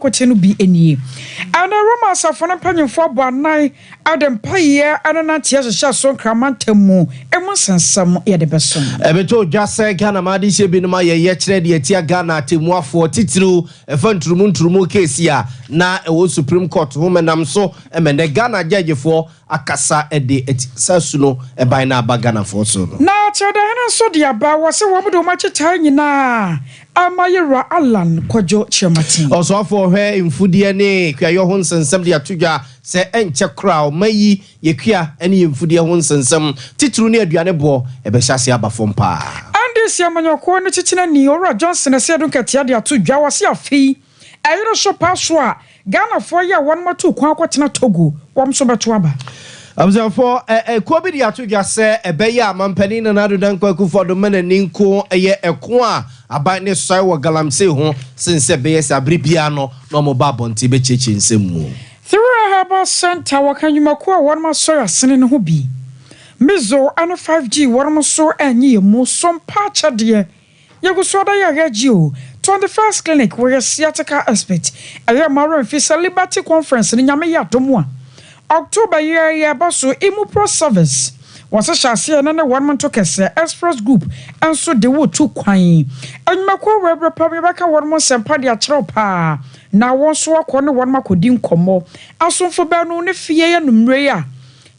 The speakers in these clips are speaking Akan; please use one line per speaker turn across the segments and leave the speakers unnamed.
Kotenu be any. And a romance of an opinion for Banai, Adam Paye, and an antias shall so cramantemu, and once and some Edeberson.
Ebeto just say Ghana Madisha Binama yetre de tia Ghana Timwa for Titru, a fun trumu case ya, na a Supreme Court, whom and I'm so, and the Ghana judge for Akasa edi Sasuno, a bina bagana for so.
Na Chadana so dear ba was a woman do much time na. Amayera Alan Kwajo Chematin.
Also for her in Fudiane, Kwayo Hons and some dear Tuga, say Encha Crow, Mayi, Yekia, any in Fudia Hons and some Titrunia Dianebo, a Beshasia Bafompa. And
this Yamano Corner Chichina Niora Johnson, a Sedun Katiadia to Jawasia fee. I don't show Paswa, Ghana for ya 1 more 2, Quaquatina Togo, Wamsobatwaba.
Observe for a Quabidi Atuga say a Beya, Mampenin and Adudanko for the men and Ninko, a year a qua. About ne sour galamsey home since a base a bripiano, no more babon tibechi in Simu.
Through a harbor center, wakan you makwa one more soya sinin hobby. Mizo and a 5G, one more so and ye more some patcha dear. Yagusoda Yagaju, 21st clinic where a sciatica aspect, a Yamaro and Fisa Liberty Conference in Yamaya Domwa. October year basso Imu Pro Service. Was a chassis and a 1 month express group, and so they would too quiet. And Mako Webber Pabaka 1 month and Padia Tropa. Now one so corner 1 Mako dim como. As soon for Bano Nefia and Mrea.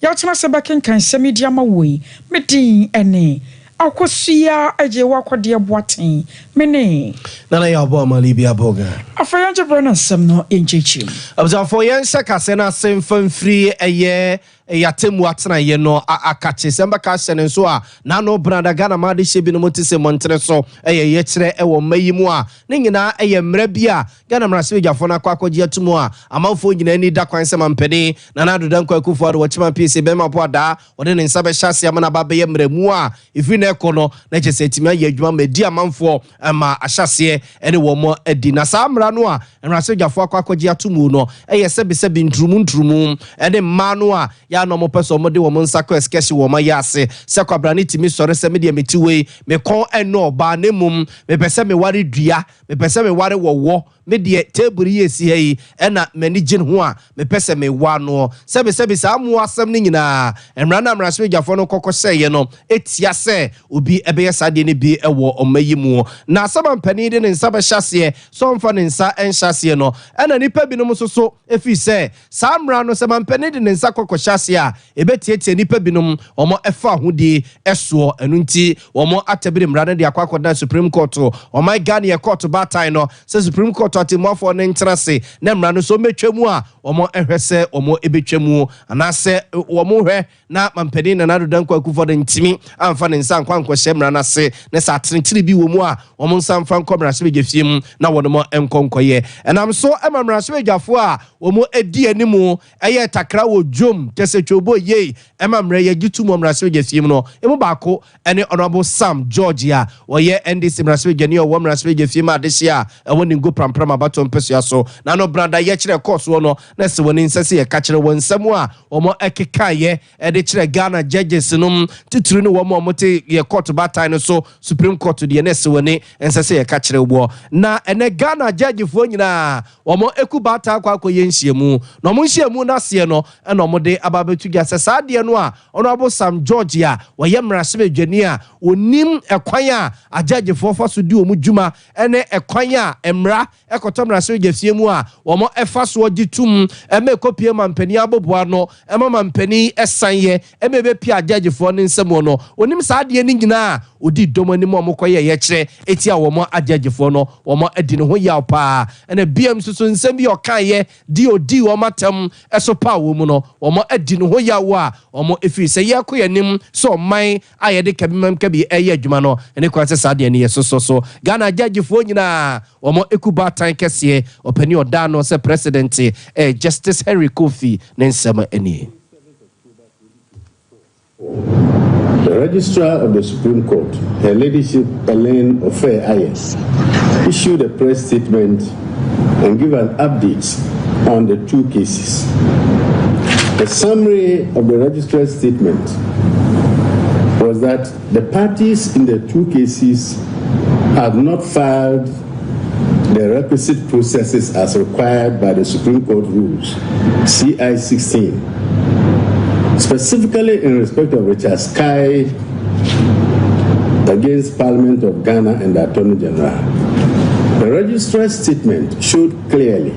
Yachana Sabakan can send me diama way. Meeting any. Akosia aje wakwa dia boaten mene
nana ya bo malibia boga
afayanje brana sam no enchechi
abza for yen sekase na sem free eye yatemu atena ye no akache semba ka sene so a na no branda Ghana made shebi no motise montre so eye ye kire e wo mayimu a ne nyina eye mra bia Ghana mrase wejafo na kwakoje atumu a amafo nyina ni da kwan sema mpeni na na dodan kwaku fo wo chima pc be mapo da wode ne nsa be hyase amana ba be ye mramu a ifi na ekono na chese timia ye adwuma medi amamfo ma ahyase ene wo mo edi na sa mra no a mrase wejafo kwakoje atumu no eye sebi ntrumu ene manu a ya no mo peso mo de wo nsako eskeshi wo ma yase se kwabrani timi sore se me de metiwe me kon eno ba nemum me pese me ware dua me pese me ware wowo me de table yesi yi ena mani gin ho a me pese me wa no sebi sa mu asem ni nyina emra na mra swejafo no kokose ye no etia se obi ebe yesade ne bi ewo omayimu na sabampani de ne nsa be hyase so mfa ne nsa enhyase no ena nipa binom so efi se samra no sabampani de ne nsa kokohyase a ebetietie nipa binom omo efa hodi eso enu nti omo atabire mra de akwakoda Supreme Court o my Ghana ye court batai no se Supreme Court atimafo ne ntrase na mra no so metwemu a omo ehwese omo ebetwemu anase omo hwe na mampani na nadodan kwaku de ntimi amfa ne nsa nkwankwahye mra na se ne sa atenetire bi wo mu a omo nsa mfa nkomra se begefiem na wono enkonkoye enam so emamra se begafo a omo edi animu eye takra wo dwom kese twobo ye emamra ye gitu mra se begefiem no emu baako ene honorable Sam Georgia oye NDC mra se begani o mra se begefiem adehia ewoni ngo prampram abato mpesua so na no branda ye kire course wo no na se woni nsase ye ka kire won nsam a omo ekeka ye ede kire Ghana judges num tituru no wo mo te ye court batai no so Supreme Court de ne se woni nsase ye ka kire wo na ene Ghana judge fo nyina omo eku batai kwa ye nhyiemu no mo nhyiemu na se no na omo de ababetu gya se saade no a honorable Sam Georgia wo ye mrase bedwani a onim ekwan a judge fo fa so di omu dwuma ene ekwan a emra ekotom mrase bedwafiemu a omo efa so gitum eme kopie mampani aboboa no ema mampani esanye emebe pia judge fo ne nsemo no onim saade ni nyina odi domani mo mokoye ye kire etia wo mo judge fo no wo mo adi ne ho yaw pa ene biam susu nsem bi okan ye odi wo matam eso pa wo mu no wo mo adi ne ho yaw a wo mo efi se ye koyanim so man ayede kabimam kabi eye adwuma no ene kwa se saade ne ye so Ghana judge fo nyina wo mo ekubatan kese opani oda no se president Justice Henry Kofi ne nsema eni.
The Registrar of the Supreme Court, Her Ladyship Elaine Ofe Ayes, issued a press statement and give an update on the two cases. The summary of the Registrar's statement was that the parties in the two cases had not filed the requisite processes as required by the Supreme Court rules, CI 16, specifically in respect of Richard Sky against Parliament of Ghana and the Attorney General. The registrar's statement showed clearly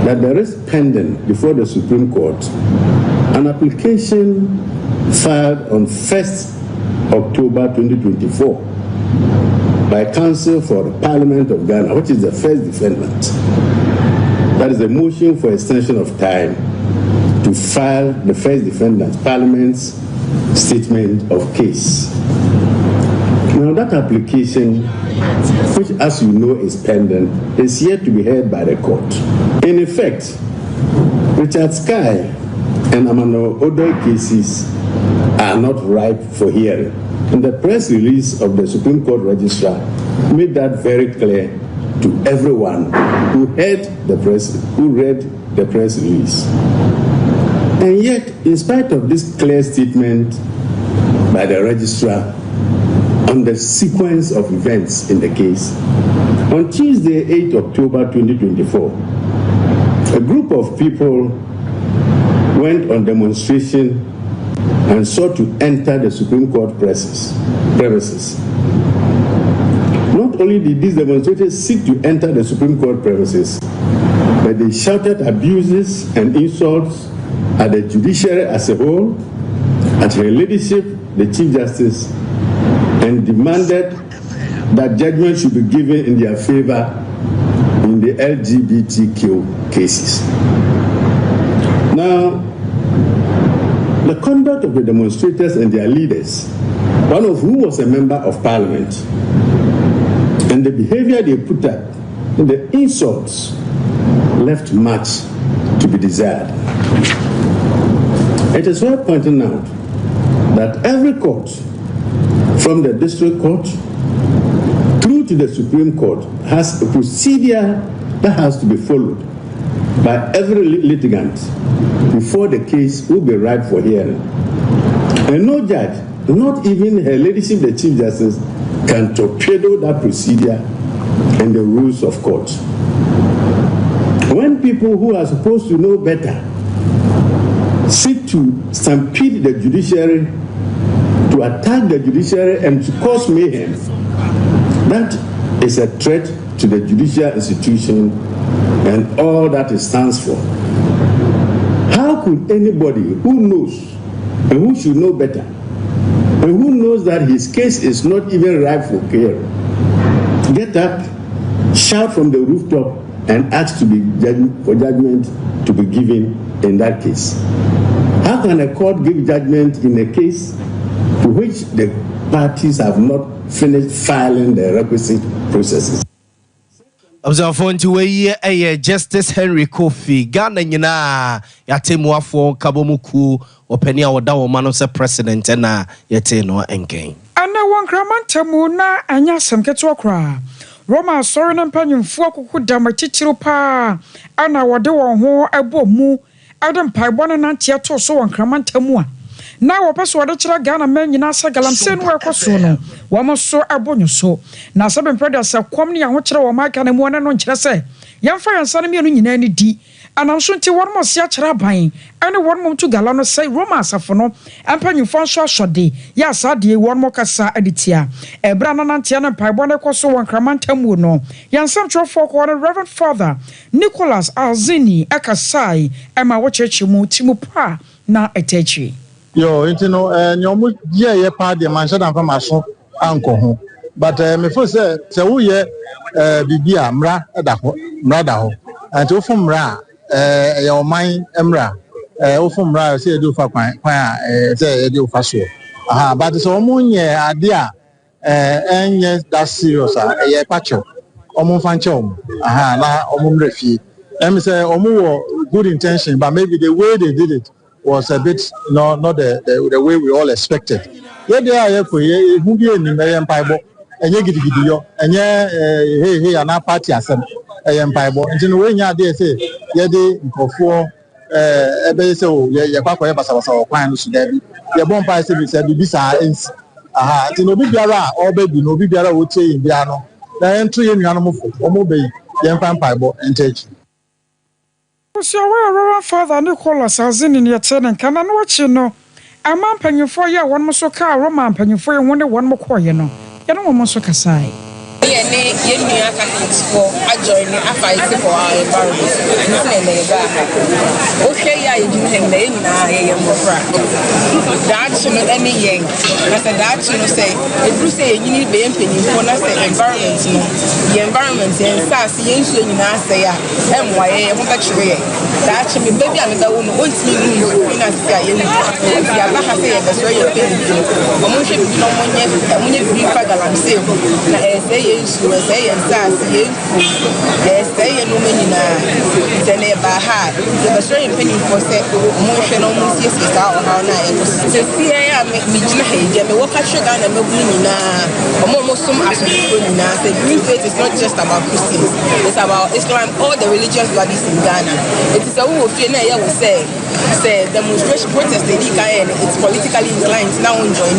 that there is pending before the Supreme Court an application filed on 1st October 2024 by Counsel for the Parliament of Ghana, which is the first defendant. That is a motion for extension of time to file the first defendant, Parliament's statement of case. Now that application, which as you know is pending, is yet to be heard by the court. In effect, Richard Sky and Amano Odoi cases are not ripe for hearing. And the press release of the Supreme Court Registrar made that very clear to everyone who read the press release. And yet, in spite of this clear statement by the Registrar on the sequence of events in the case, on Tuesday, 8 October 2024, a group of people went on demonstration and sought to enter the Supreme Court premises. Not only did these demonstrators seek to enter the Supreme Court premises, but they shouted abuses and insults at the judiciary as a whole, at her ladyship, the Chief Justice, and demanded that judgment should be given in their favor in the LGBTQ cases. Now, the conduct of the demonstrators and their leaders, one of whom was a member of Parliament, and the behavior they put up, and the insults, left much to be desired. It is worth pointing out that every court, from the district court through to the Supreme Court, has a procedure that has to be followed by every litigant before the case will be ripe for hearing. And no judge, not even her ladyship, the Chief Justice, can torpedo that procedure and the rules of court. When people who are supposed to know better seek to stampede the judiciary, to attack the judiciary and to cause mayhem, that is a threat to the judicial institution and all that it stands for. How could anybody who knows and who should know better and who knows that his case is not even ripe for hearing get up, shout from the rooftop and ask for judgment to be given in that case? How can a court give judgment in a case to which the parties have not finished filing the requisite processes?
Observe to way Justice Henry Kofi Ghana nyina yatemu afo kabomuku openi awoda wo mano se president na yete no enken
ana wonkramantamu na anya semketo okra Roma sorry na mpanyimfo akuku damachichiro pa ana wode won ho ebomu adam paibone na ntia so wonkramantamu a na wopeso wode kira Ghana man nyina sa galamsey no ekoso no womoso abonyo so na sabe mpeda sa kwam ne ho kira wo maka na mu no nkire se yemfa yansa ne mienu nyina ni di anamso nti wormo sia kira ban ene wormo to gala no say Roma asafo no empanyimfo nso asode ya asade wormo kasa aditia ebra na nantia na paibone ekoso wonkramantamu no yansam trofo ko Reverend Father Nicholas Alzini ekasai ema wo chechimu timu pa na etechi
yo intino nyomu ye pa de mancha dan fama so anko ho but me fo say wo ye bibia mra da ho anti wo fo mra ye oman mra wo fo mra say do fa kwan say do fa so but so mo nye ade a enye that serious ye pacho omo fanche omo na omo mrefi em say omo wo good intention but maybe the way they did it was a bit not the way we all expected. Yeah, they are for ye who be in the empire and ye gidi yo and hey an party asem empire and in the way ya they say ye de for ebe say o ye kwakwa basa kwan so there ye bon pass be say bi sa ens tin obi biara o baby no obi biara o tie bia no na yɛnto yɛ nuanom fo ɔmo bɛyi yɛmfa mpaebɔ ntɛkyi.
So Reverend Father Nicholas Azini ne yɛte ne nka na no akyi no ama mpanyimfo yɛ wɔn so ka Roma mpanyimfo yɛ wɔn ne wɔn mokɔɔ no yɛne wɔn so kasae.
Yene yenu Catholics for join fight for our environment. Okay, yeah, you hang the that's any yang. I said that say if you say you need be for environment, the environment and SAS you say MYA that maybe I'm the one wants me in a say say and say no many hard. The Australian penny for say motion almost yes how make me walk at sugar and almost some say green faith is not just about Christians, it's about Islam, all the religious bodies in Ghana. It is a who will say demonstration protest it's politically inclined now join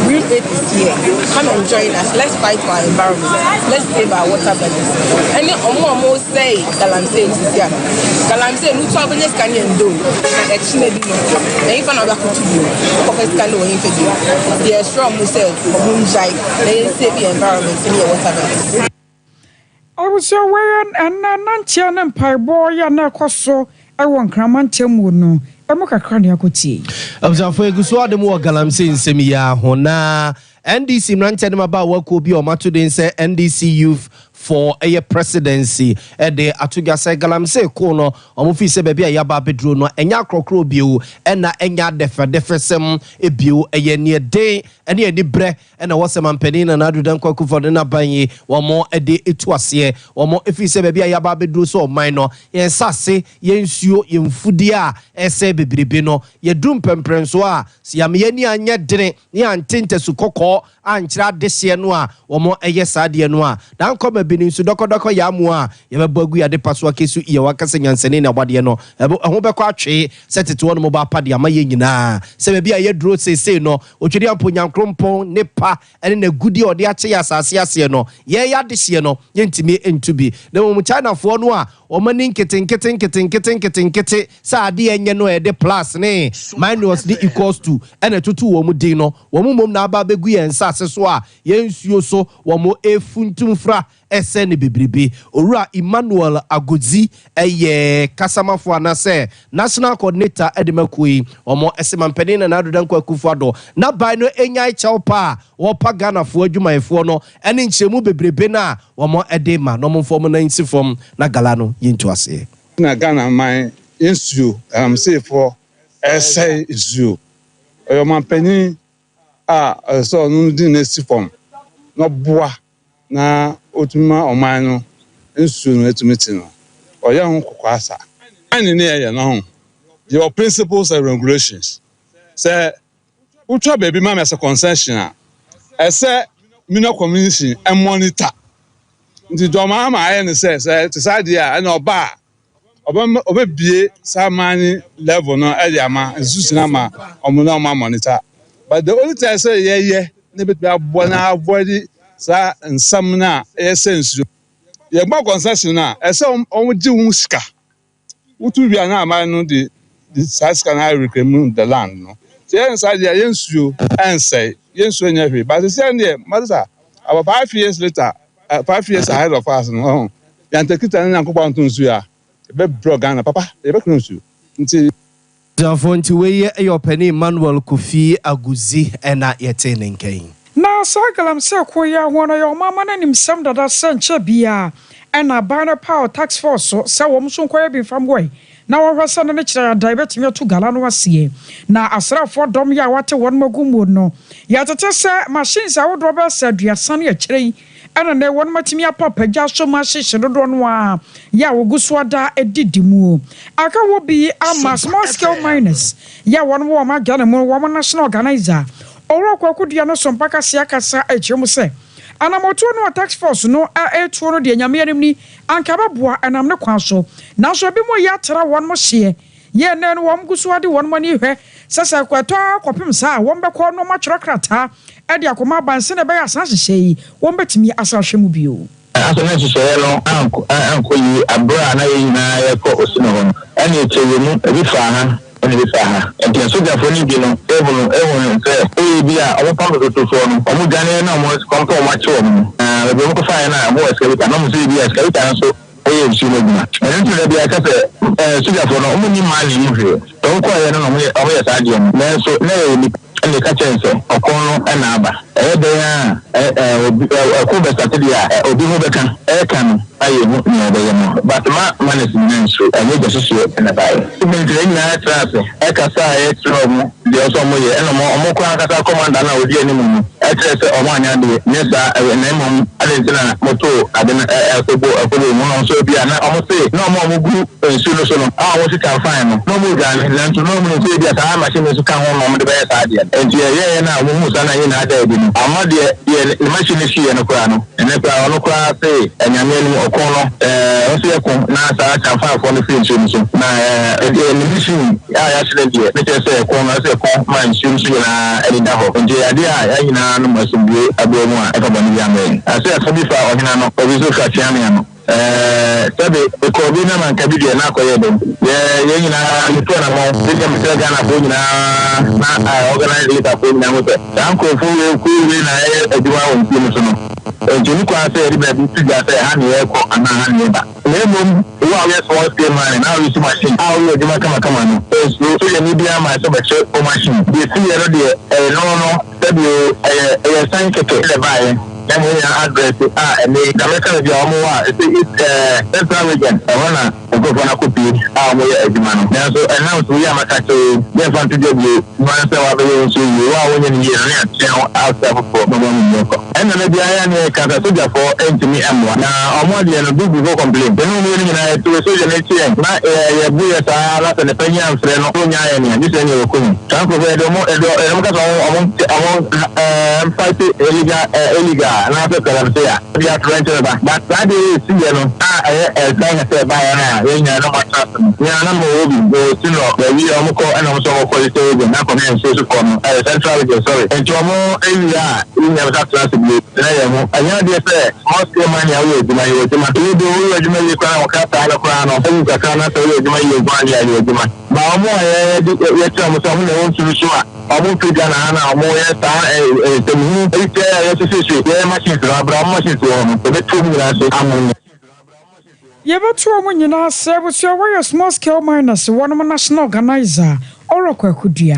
green faith is here. Come and join us, let's fight for our environment. Let's save our water bodies. And almost say galamsey is here. Galamsey no trouble can you do. And actually no. Even other country because can do anything. They are strong themselves they save the environment and your water bodies.
I was aware and Nantian Empire boy and Nakoso I want Cramantemu no. Emoka krani akoti.
Observe eguso ademu galamsey nsemi ya hona NDC mranche dem aba wako bi o mato den say NDC youth for a presidency de atugase galamsey ko no omofi se bebia ya ba bedro no enya krokro bio na enya defesem ebio eye ne den ene ani bre na wose mampani na adu dan kwaku for na banye wo mo de etuase wo mo efi se bebia ya ba bedro so man no yen sase yen suo yen fudi a ese bebrebe no ye dum pemprenso a siam ye ni anya dene ni antinte su kokko anchira dese no a wo mo eye sade no a dan koma binin su dokodoko ya mu a ye bebagu ya de paso akesu ye wakase nyansene na bade no ho bekọ atwe setete wo no ba pade ama ye nyina se bebia ye dro sese no otwedi amponyankrompon ne pa ene na gudi ode ache ya asase ase no ye ya dese no ye ntimi entubi na mo China fo no a o mani nkete sa ade enye no e de plus ne minus the equals to ene tutu wo mu din no wo mu mom na aba begu ye nsase so a ye nsuo so wo mo efuntumfra ese ne bebrebe owura Emmanuel Agodzi eye kasamafo anase national coordinator edemakoyi omo esemampeni na adodan kwakufu ado na bai no enyai chawpa wo pagana fo adwumayefo no ene nchemu bebrebe na omo edema no momfo na nsifom na gala no yintu ase
na Ghana man insu say for essay isu oyo mampeni so no di nsifom no boa na otuma oman no nsu no etumiti no oya ho kokwasa ani ne ye no ho your principles and regulations say utwa baby mama as a concession ese mina community and monitor nti doma ma aye ne say tisade a na oba bie samani level no e ama nsusu na ma omuno ma monitor but the only thing say ye ne bit abo na avoid sa nsam na essence ye gba concession na ese onji wu sika utu bia na ama no the saska na reclaim the land no so ye inside ye nsuo ensay ye nsuo nya hwe but say ne madasa about 5 years later 5 years ahead of us no ya ntekita na nkokwa ntu nsuo a be Ghana papa e be kunu nsuo nti
Dafonti we your penny Emmanuel Kofi Agodzi ena yete nenken
Na galamsey ko ya hono yo mama na nim sam dada sanche bia ena bana power tax force so se wo mso nkoya bi fam boy na wo hwasa na kira diabetes me to gala no asie na asrafo dom ya wate won magumu no ya tete se machines a wo do ba sa duasa na kire ena ne won matimi apapa gya so machine dodo no a ya wo gusoada edidimu aka wo bi ama small scale miners ya won wo ma gana mo wo national organizer Oro kwakudia no Sompa kasa kasa echemu se anamoto no tax force no etuo no de nyame anim ni ankaba boa anam ne kwan so na so bi mo ya tra won mo hye ye ne no won guso ade won mo ni hwe sasa kwato akopem sa won be ko no ma kyerokrata ɛde akoma banse na bɛyɛ asan hyehyɛ yi wɔn bɛtumi asa hwɛ mu bio
asana hyehyɛ no anko yi abra na yɛ nyinaa yɛkɔ osino hɔ ɛne ɛkyɛwɛ mu ebi fa ha ɛne ebi fa ha nti sojafo ni bi no ehunu sɛ oyi bi a ɔmo pam totofoɔ no ɔmo dwane na ɔmo kɔmpa ɔmo akye ɔmo ɛbi ɔmo kɔfa yɛ na ɔmo ɛskɛbita na ɔmo sɛ bi ɛskɛbita nso oye nsuo no guna ɛno nti na bi aka sɛ sojafo no ɔmo ni maa ne mu hwee ɔmo kɔ yɛ no na ɔmo yɛ saa deɛ no nanso na yɛ nipa ɛne ka kyɛn sɛ ɔkɔn no ɛna aba ɛyɛ dɛn a ɛkɔ bɛsate deɛ a obi ho bɛka ɛka no ayɛ mu na ɔbɛyɛ no but ma ne sinna nso ɛnyɛ gya soso ɛna baeɛ mɛntire nyinaa ɛtra ase ɛkasa a ɛkyerɛ ɔmo deɛ ɔsɛ ɔmo yɛ ɛna ɔmo kɔ ankasa kɔmanda no a ɔdi anim mu ɛkyerɛ sɛ ɔmo anya adeɛ nyɛ saa na mmom ade nti na moto ade no ɛkɔbɔ mu no nso bi a na ɔmo se na ɔmo gu nsuo no so no a ɔmo sika fine no na ɔmo dwane nanso na ɔmo no nso bi a saa machine no so ka ho na ɔmo de bɛyɛ saa adeɛ nti ɛyɛ na ɔmo hu saa na yɛ na ada bi no ama deɛ ne machine no hyeɛ no koraa no ɛnɛ koraa ɔno koraa se ɛnyame anim ɔkɔn no ɔso yɛko na saa kyamfaafoɔ no firi nsuo no so na ne machine a yɛahyerɛ deɛ ne kyerɛ sɛ ɛkɔn no ɛsɛ ɛkɔn ma nsuo no so nyinaa ɛde da hɔ nti adeɛ a yɛn nyinaa no ma asomdue aboa mu a ɛfa bɔne bi ama yɛn asɛ ɛfa bi fa ɔhena no ɔbi so ka kyea mea no sɛbe ɛkɔɔ bi na manka bi deɛ na akɔyɛ dɛm yɛn nyinaa meto anamɔ sɛdeɛ mesrɛ ghanafoɔ nyinaa na organise leaderfoɔ nyinaa ho sɛ saa nkurɔfoɔ wei na ɛyɛ adwuma wɔ nsuo no so no nti ne kwaa sɛ yɛde baabi to gya sɛ ha ne yɛkɔ anaa ha ne yɛba na mmom wo a woyɛ small scale man na woyɛ si machine a woyɛ adwuma kamakama no so yɛ ne biara ma sɛ bɛkyerɛ o machine deɛ si yɛ no deɛ ɛno no sɛdeɛ ɛyɛ san kɛkɛ ɛdɛ baeɛ and address and the American central region. I wanna go for a copy. So announce we are to get fun to do you. Once I will see you are winning here outside for and then the iron Canada for Anthony M1. Now, I'm more than a big complaint. The new meaning to a social HCM. Not a Buya Sahara and the Penya and Freno, and this annual Kum. Some provide among fight illegal. And after Galamsey, we are trying to but that is as long as I buy an ring and no trust. We are not moving, we are more and also quality and not comment social form central sorry. And to more area in the trust of you. I know they say most money away to my do crown or things that cannot tell you my but more yet someone wants to show up. I'm going to Ghana, more
yɛbɛto ɔmo nyinaa sɛ abusua wɔyɛ small scale miners wɔnom national organizer ɔrɔkɔ akudua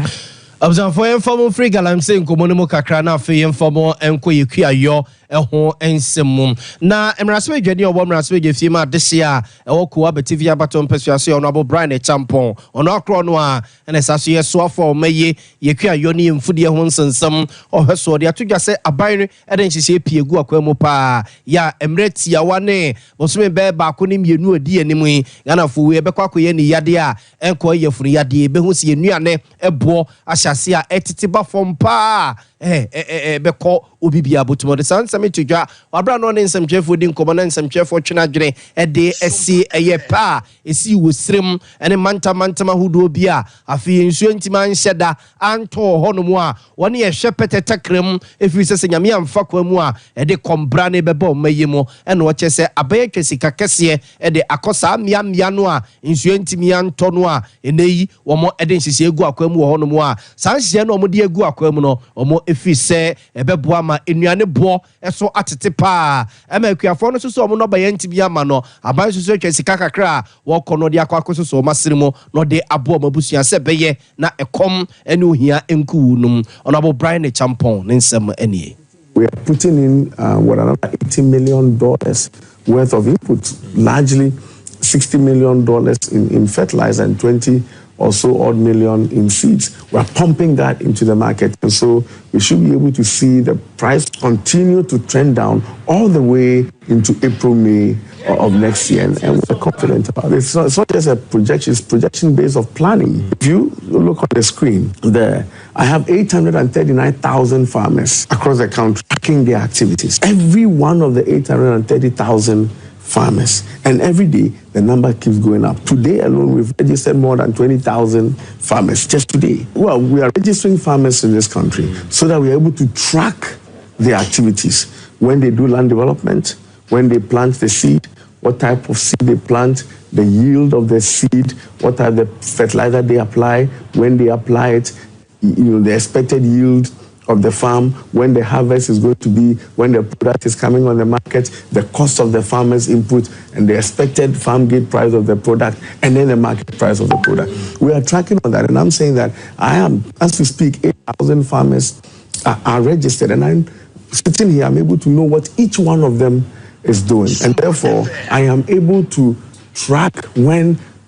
Abzanfo yɛmfa free galamsey nkomo no mu kakra na afei yɛmfa mo enko yekuayɔ ɛho ensem na emraso adwani ɔbɔ emraso adwafie ma adehye a ɛwɔ kowa betivia baton pesuase ɔno abo Brian Champon ɔno akro no a ɛna saso yɛsoafo ɔmaye yekuayɔ ne mfudie ho nsensem ɔhwɛso de atodwa sɛ aban no ɛde nhyehyɛ piegu akwam pa ya emretia wane bosome bɛ baako ne mienu odi anim yi ganafo we bɛkɔ akoyɛ ne yade a ɛnkɔ yɛfuru yade bɛhu se yenuane ɛboɔ ahyase a ɛtete ba fom pa bɛkɔ obibia botumo de sansame tudwa wabra no ne nsamtwefo di nkomo na nsamtwefo twena dwene ɛde ɛsi ɛyɛ pa ɛsi wosrem ɛne manta hudo bia afi nsuo ntima nhyɛda anto honomu a wɔne yɛhwɛ pɛtɛtakrem ɛfiri sɛ nyame amfa kwa mu a ɛde kombra ne bɛbɔ mayimo ɛne wɔkyɛ sɛ abayɛ twasika kɛseɛ ɛde akɔsa mia no a nsuo ntimi anto no a ɛnɛyi wɔmo ɛde nhyehyɛ egu akwa mu wɔ honomu a sanhyɛ no ɔmo de egu akwa mu no ɔmo ɛfiri sɛ ɛbɛboa ma enuane boɔ ɛso atete pa ɛma akuafo no soso ɔmo no ba yɛntimi ama no aban soso atwa sika kakra wɔkɔ no de akɔ soso masere mo no de aboa mabusua sɛ bɛyɛ na ɛkom ɛne ohia enku num ɔno Brian Champon ne nsɛm ɛnie.
We are putting in another $80 million worth of input, largely $60 million in fertilizer and 20 or so odd million in seeds. We're pumping that into the market, and so we should be able to see the price continue to trend down all the way into April, May of next year, and we're confident about it. It's not just a projection, it's projection based of planning. If you look on the screen there, I have 839,000 farmers across the country tracking their activities. Every one of the 830,000 farmers. And every day, the number keeps going up. Today alone, we've registered more than 20,000 farmers, just today. Well, we are registering farmers in this country so that we're able to track their activities. When they do land development, when they plant the seed, what type of seed they plant, the yield of the seed, what are the fertilizer they apply, when they apply it, the expected yield of the farm, when the harvest is going to be, when the product is coming on the market, the cost of the farmer's input, and the expected farm gate price of the product, and then the market price of the product. We are tracking on that, and I'm saying that I am, as we speak, 8,000 farmers are registered, and I'm sitting here, I'm able to know what each one of them is doing, and therefore I am able to track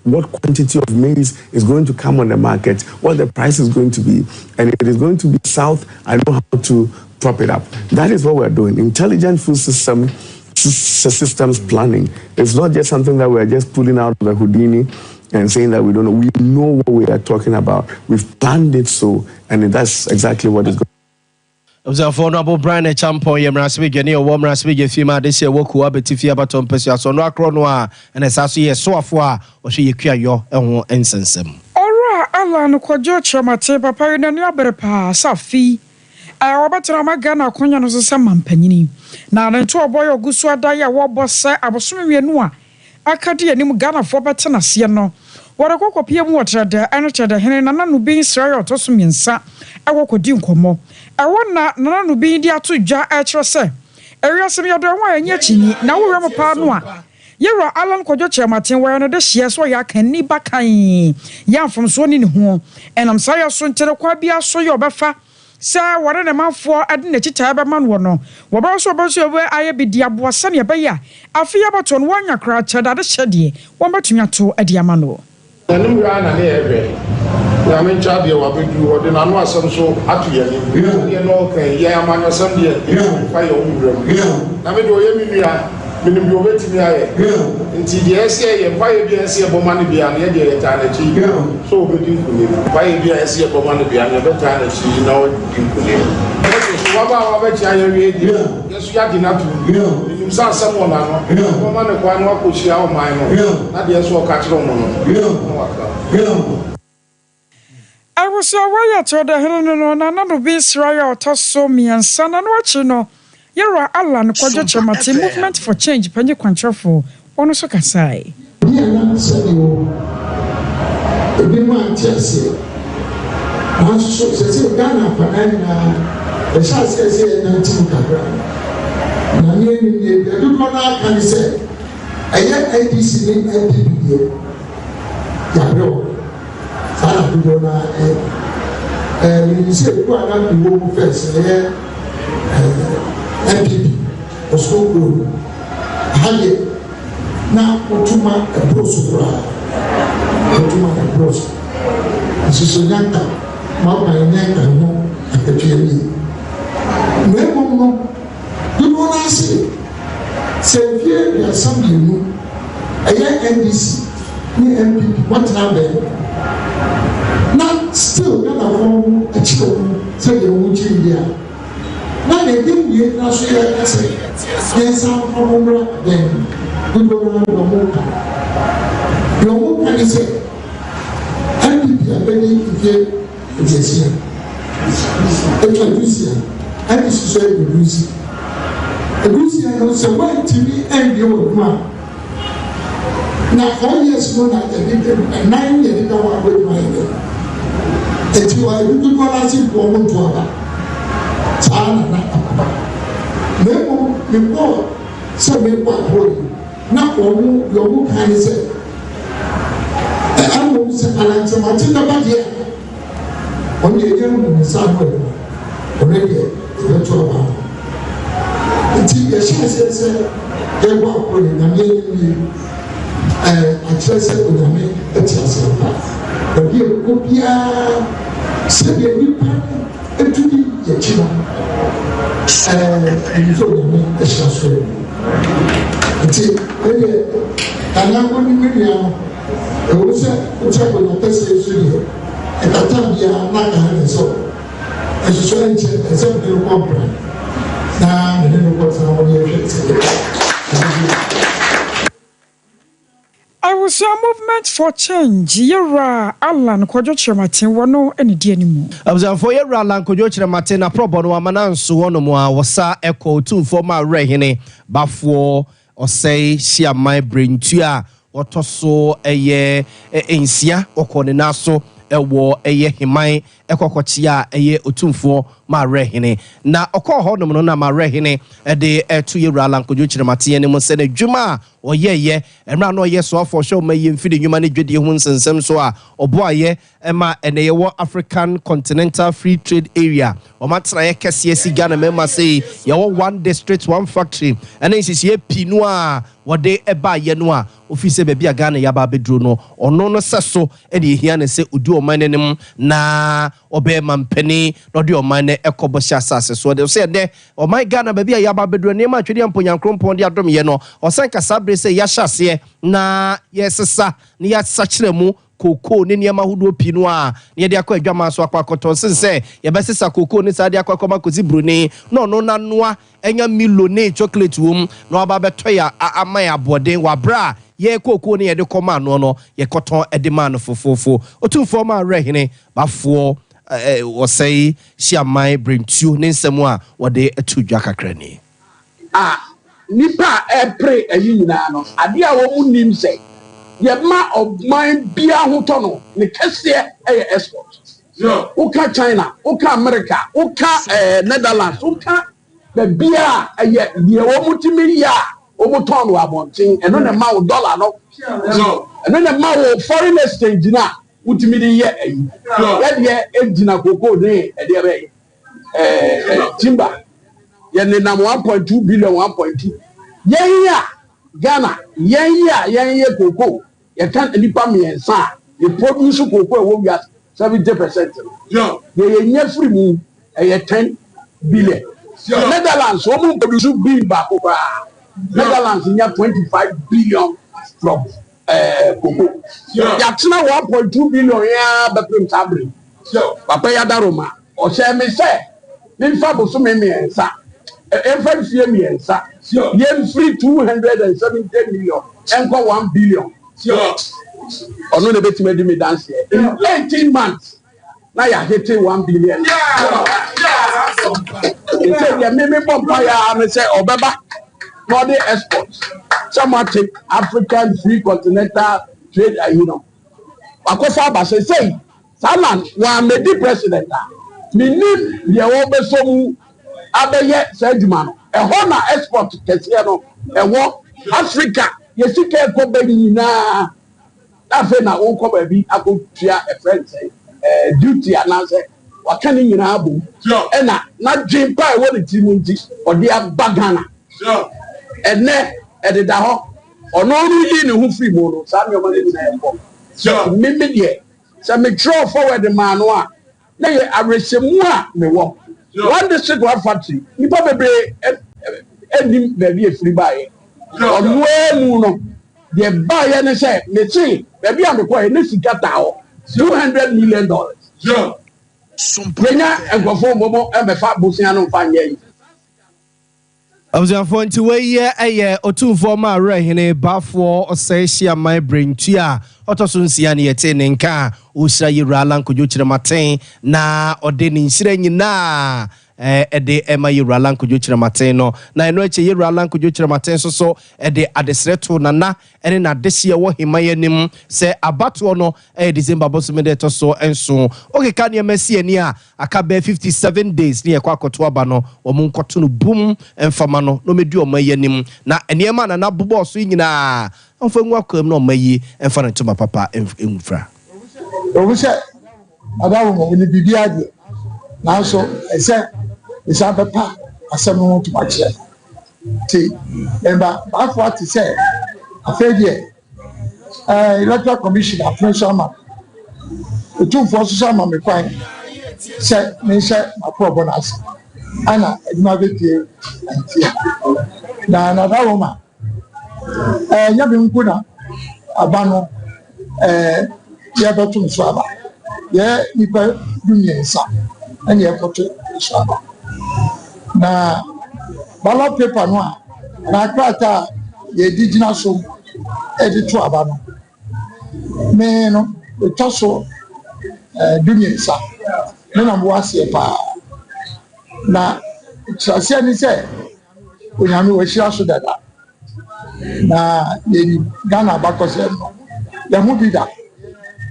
what quantity of maize is going to come on the market, what the price is going to be, and if it is going to be south, I know how to prop it up. That is what we're doing. Intelligent food systems planning. It's not just something that we're just pulling out of the Houdini and saying that we don't know. We know what we are talking about. We've planned it so, and that's exactly what is going on.
Honorable Brian Champo, Yamraswig, and your warm Raswig, Fima, this year, Woku, Abetifia, Baton, Pessia, so no acronoa, and as I see a software, or she your own incense.
Ora, Alan, Quajocha, Mate, Papa, and Yaberpa, Safi. I better my gun, or Conyanos, some penny. Now, then, to a boy or Gusua Daya, what boss said, I was swimming noa. I can't hear him gun for better, Siano. What a cocoa PM water there, and the hen and none being sorry or tossing in sa. I walk with you, Como. I want none to be there to jar at your say. Area some your door, and yet, now we have a partner. You're Alan Kojocha Martin, where another shares where I can need back. Young from Swanin home, and I'm sorry, soon tell a quabia so your buffer. Sir, what an amount for I didn't tell man one. What also about you where I be dear boy, Sunny Baya. I fear about on one your crowd, that is shady, one but you to a diamano.
The new run and every. I mean, Charlie, what we do, or the Nanoa some so happy, you know, yeah, man, or Sunday, fire own room. I mean, do you mean you wait to me? Until the SCA and fire BSC about money beyond the eternity. So good you fire BSC about money beyond the eternity, you know, you could. What about what I read? Yes, you are enough to you saw someone, woman, a one walk with your mind, not the SWAT catch on.
I was away at the Helen and none of this riot toss so me and son and watching. You're Alan Quajocha Martin movement for change, Penny Control for one so can say.
The child says, I get ADC in NPP. And you say, you are not the woman first. NPP or school group. Now, Otuma a brosura. Otuma a bros. This is a young Mama and Yanka at the GME. No, you know what I say. Say, here, there are some you know. I get NDC, NPP, what now then? Now, still, not a home, a child, say the Muji there. Now, they didn't get Australia, I say, yes, I'm from then. Good government, your Moka is it. NPP, I believe, it's here. And this is very good reason. The reason I say, why to me and your man? Now, 4 years ago, and 9 years ago, I went my head. That you are looking for us in Pomo to Abba. Sana, Nemo, you go, so make what holy. Now, your book can say, I will say, and I'm saying, about here. On the young Samuel, already eventual one. Until the chance said, they walk on in a million and trusted with a man at yourself. But you go here, said you and to be your children. And you told me a chance for you. Until and I'm going to be I was a test. At that time, we are not having so. As you say, it's a little company. Now, the little ones are all your kids.
Abusia movement for change. Yera Alan Kojo Chiramatin wano any dianimu.
Abusia for Yera Alan Kojo Chiramatin a probono amanansu ono mwa wasa echo 2 former rehine bafo or say share my brain tua otoso eye ensia okone naso ewo eye himan ekokochia eye otumfo ma rehine na okọ honom no na ma rehine de etu Yera Alan Kojo Chiramatin ne mo se na dwuma oyeye emra no ye so for show may mfidi dwuma ne dwede hu nsensem so a oboaye ema ene yewo African Continental Free Trade Area o matra ye kese si Ghana mema say yewo one district one factory ene sisi pinu a wode eba ye no a office bebia Ghana ya ba bedro no ono no seso ene hia ne se udi o manenem na obe mampani no de o mane ekobo asase so de say de o my Ghana bebia ya ba bedro ne ma twede amponyankrompon de adom ye no o sanka sabre say ya hyase na yesesa ni ya sachiremu koko ne niam ahodo pinu a ne de akọ adwama so akwakoto sense ye besesa koko ne sa de akwakoba kozi bruni no na noa enya milone chocolate wom na oba beto ya amaya aboden wa bra ye koko ne ye de koma no ye koton edema no fofofo otumfo ma rehine bafo o say shiamai brintu ne nsemu a wode atudwa kakrani
nipa pre ayina no ade a wo nim say ye ma of mind bia ho to no ne kese export uka China uka America uka Netherlands uka the bia ye wo mutimi ya wo muton wa bontin eno ne ma dollar no eno ne ma wo foreign exchange na utimi de ye ye ejina koko de e de be timber ye ne nam 1.2 billion 1.2 yenya Ghana yenya koko ye kan nipa miensa ye produce koko e wo gas 70%. Ye nya free mu e 10 billion. Netherlands wo mu produce bill ba koko. Netherlands nya 25 billion from koko. Ya tena 1.2 billion ya bepem sabre. Papa ya daroma o se me se nimfa boso me miensa every year miensa ye free 270 million enko 1 billion ono ne betime di me dance in 18 months na ya hit 1 billion so ya me bomba ya me say obeba no the exports some take African Free Continental Trade akofa ba say Saman wa me di president minim de wo besomu abeye sadjuma no ho na export kese no wo Africa yesika ko bani na afa na won ko ba bi akotua a friend say duty anase waka ni nyina abu e na dream pa e wo ni timunti ode abagana ene ededa ho ono ru yi ni hu free mo no sa me o ma ni na e ko mimi de se me draw forward the man wa na ye aresemu a me wo one district one factory nipa bebre enim be bi efiri bae onu emu no de bae ne say me ti be bi am ko e ne sika ta ho $200 million Sompa nya engofo momo e me fa bosia no fa nya
Abusiafo nti weye eye otumfo ma rehine bafo osehia my brain tua otoso nsia ne yete ne nka osira Yera Alan Kojo Chiramatin na ode ne nsira nyina ede ema Yera Alan Kojo Chiramatin no na eno eche Yera Alan Kojo Chiramatin so ede adesreto nana ene na dehye wo himayanim se abato no December bosomede to so enso okeka ne masi ani a aka be 57 days ne yakwa akoto aba no wo nkoto no bum emfama no medu o mayanim na enema na bobo so nyina amfa nwa kwam no mayi emfa no tuma papa emfra
obuse adawo mo ni bibia de na so ese isa papa asem no to mache ti emba afọ ati say afedie electoral commission official man otumfo social man me kwan say me say bonus ana eduma betie antia na dawo ma nya bi nkuna abano ya betum so aba ye nipa dumiensa ani e foto so aba na ballot paper no a na krata ye digina so edit to aba no
me no etwa so dumiensa me na mo ase pa na tsase ni se onyame wo hira so dada na ye Ghana bakose no ya hu bi da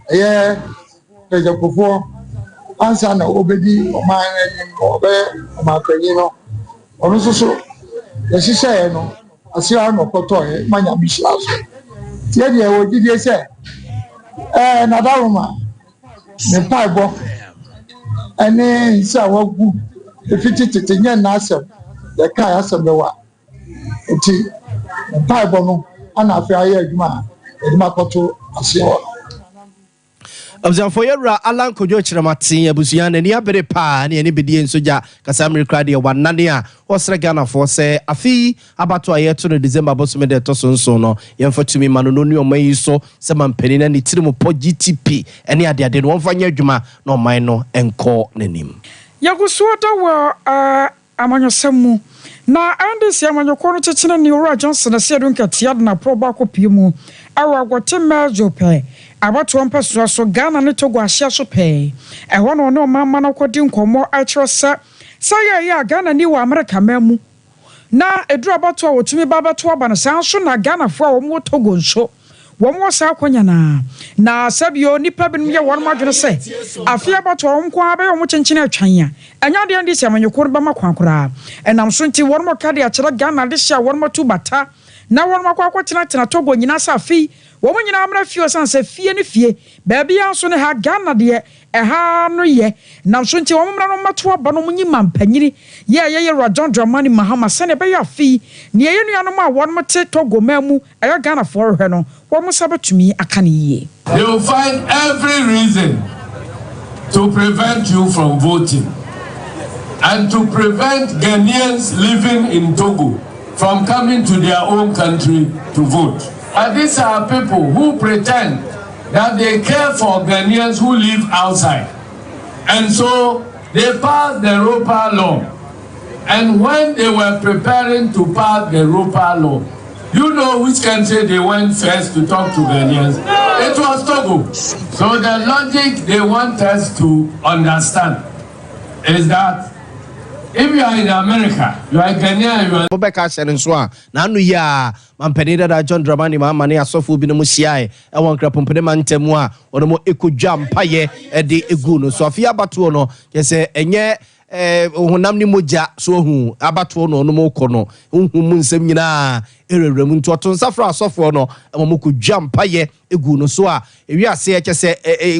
ye pejapofo ansa na obedi oman ni obe omapanyi no ono so ye hihye no asia no koto ye manya bi hira so tie de wo gidie se na daruma me paibo ene nsa wagu efiti tete nya na asem de kai asem be wa enti paibo no ana afi aye adwuma koto asia
Abzanfo yɛwura Alan Kojo Chiramatin abusua na ni abere pa na ni bedie nsoja kasa America de wanane a wɔsrɛ Ghana fo sɛ afi abato a yɛto no December bosome de to so no yɛmfatumi ma no no ni ɔman yi so sɛ mampani na ne tirimu po GTP ɛne ade no wɔmfa nyɛ adwuma na ɔman no ɛnkɔ n'anim
yagusuo da wɔ amanyɔsɛm na andesi amanyɔkɔ no kyekene ne Owura Johnson na sɛ dunka tia na proba kopie mu awa gote mejo pɛ abato mpɛsoa so Ghana ne Togo ahyia so pɛ ɛhɔ no ne ɔmama no kɔdi nkɔmmɔ akyerɛ sɛ yɛ Ghana ni wɔ America mamu na eduru abato a wotumi ba abato aba no san so na Ghana fo a wɔn Togo nso wɔn wɔ saa kwanya na sabio nipa binom yɛ wɔn madwene sɛ afia abato wɔn ko abɛyɛ wɔn kyenkyene atwan a ɛnya de andi sɛ amanyɔkɔ no bɛma kwankora ɛnam so nti wɔn mo ka de akyerɛ Ghana de hyɛ wɔn mo tu bata na wɔn mo akɔtena Togo nyina sa afi wɔn nyina amra fie osan sɛ fie ne fie baabi anso ne ha Ghana de ɛha no yɛ nam so nti wɔn mra no mato aba no munyi mampanyini yɛ Rajon Dramani Mahama sɛ ne bɛyɛ afi ne yɛ nuanom a wɔn mo te Togo mamu ɛyɛ Ghana fo rehwɛ no wɔn mo sabatumi aka ne yie.
They will find every reason to prevent you from voting and to prevent Ghanaians living in Togo from coming to their own country to vote. And these are people who pretend that they care for Ghanaians who live outside. And so they passed the ROPA law. And when they were preparing to pass the ROPA law, you know which country they went first to talk to Ghanaians? It was Togo. So the logic they want us to understand is that if you are in America, you are Ghanaian, you are
Bobeka Shenenswa, Nanu ya, Mampenida da John Dramani Mamani Asofu Binamusiai, I want Crapompede Mantemwa, or the more eco jam paye, Eddie Eguno, Sofia Batuono, yes, enye. Honamni moja so hu abatoɔ no mo kono hu munsem nyina ererem ntoto safra asofo no amamoko dwampa ye egu no so a ewi ase ye kese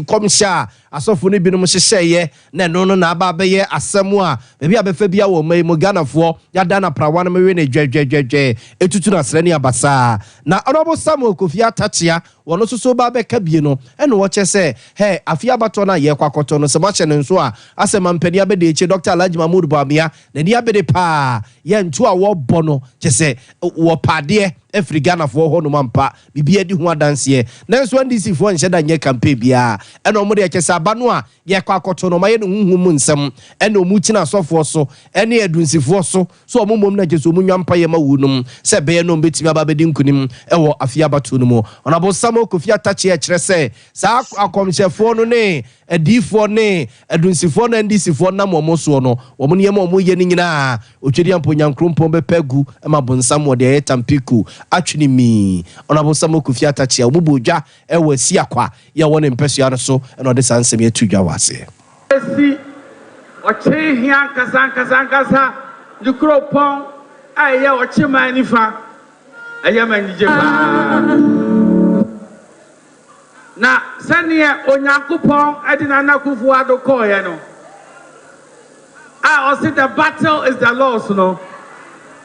komsha asofo no binom hyehyeye na no na aba beye asɛm a baabi abefa bia wo mai mo Ghanafoɔ yada na prawa na mewe ne dwedwedwedwe etutu na srani abasa na Honorable Samuel Kofi Atachia wono so ba beka bie no ene wo kyese he afia bato na ye kwakoto no se ma hye ne nso a asɛm ampani abede eche Dr. Alhaji Mahmoud Bamia na ni abede pa ye nto a wo bɔ no kyese wo pade Every Ghana for ho no mampa bibia di ho adanse nanso NDC fo nhyɛ da nyɛ campaign bia ɛna ɔmo de kyesa aba no a yɛ kwa akoto no mayɛ no huhum nsɛm ɛna ɔmo kyina asɔfo so ɛne adunsifo so ɔmo mom na kyesa ɔmo nwampa yɛ ma wunum sɛ bɛyɛ no betimi aba bedi nkunim ɛwɔ afia bato no mu Honorable Samuel Kofi Atachia kyerɛ sɛ saa akɔmhyɛfo no ne adifo ne adunsifo na NDC na mo so no ɔmo ne ɔmo yɛ ne nyina otwedi ampo nyankrompon bɛpɛgu ɛma bonsam wɔ de yɛ tampiku atwini mi Honorable Samuel Kofi Atachia omubodwa ewa si akwa ya won empesua no so na ode sansem ya tudwa wase
esi oche hia kasa dikropon aye oche manifa aye manije ba na sane onyankopon adina nakufu adoko ye no I say the battle is the Lord's no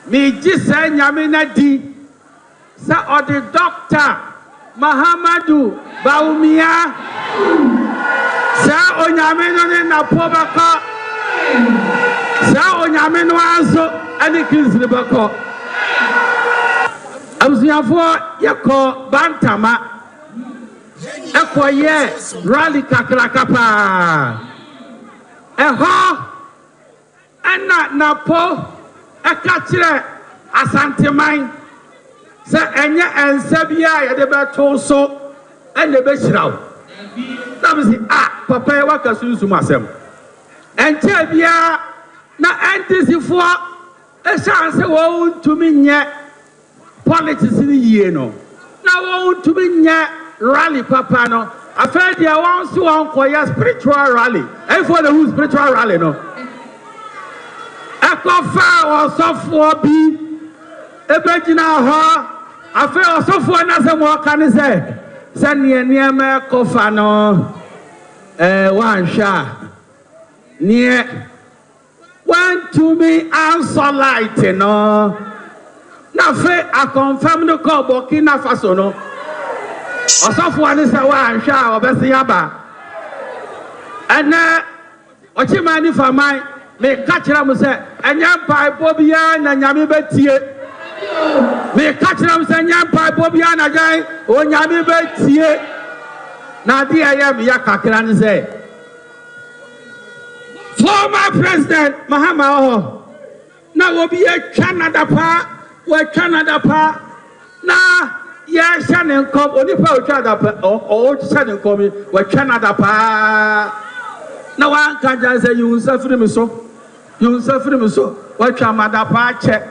me jisa nyame na di sa odi Dr. Mahamadou Bawumia sa onyame no ne na pobaka sa onyame no anso ani kinsiri bako abusuafo yako bantama ekoye rally kakrakapa eho ana napo ekachire asanteman se enye ensabia ye de beto so
and the best now. That was it. Papa, what can you do myself? And tell me, now, anti for a chance to me yet politics in the year. No, now to me yet rally, Papa. No, I felt the ones who are spiritual rally. And for the who spiritual rally, no. I can fire or software be a virginal her. I feel so for another more can I say. Send me near me Kofano, one shot near one to me answer light, no. Now, I confirm the call Burkina Faso, no. Or someone is a one shot or best yaba. And now, what you mind if I might make catch them say, and yam pie Bobian and Yami Betty. Me catch them say yam pie Bobiana guy or Yami Betty. Now, dear, I am Yakakran say. Former President Mahama, now will be a Canada pa, where Canada pa. Now, yes, Shannon come, only for Canada or Shannon coming, where Canada pa. Now, one can just say, you suffer me so. You suffer me so. What Canada pa check.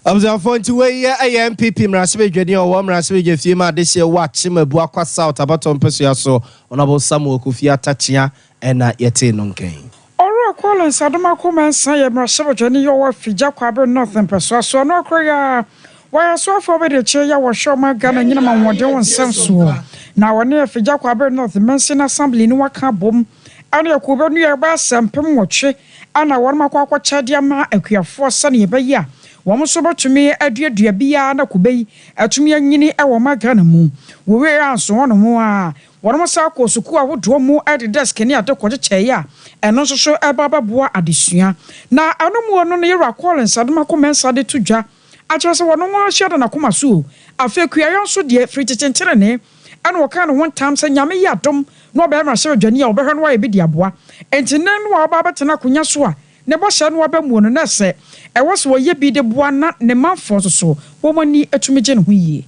I was on phone to way MPP Mrasbe Jenny or one Mrasbe Jefima this year watch him a Buakwa South about on Persuaso on about Samuel Kufia Tachia and Yete Nonke.
Ora Collins Adama Kuma say Mrasbe Jenny or Fija Quaber Northern Persuaso no Korea. Why I saw for the chair was show my gun and Yinaman one day on Samsua. Now near Fija Quaber North Mention Assembly no waka boom and your Kuber near Bass and Pimoche and I want my Quakwa Chadiama a queer for Sunny Baya. One so much to me a dear Bia and a Kubay, a to me and Yini our Maganamu. We were answer one more. One more circle so cool would draw more at the desk and yet the quarter chair, and also show a baba boa addition. Now I no more no near a call and Sadama commence added to Ja. I just want no more share than a Kumasu. I feel queer so dear free to tenterene, and what kind of one time saying Yami Yatum, no better surgeon or better way be diabwa, and to none while Baba Tanakunyasua. Never shall wabem one and say, I was where ye be the one not the month for so, woman need a to me gen we.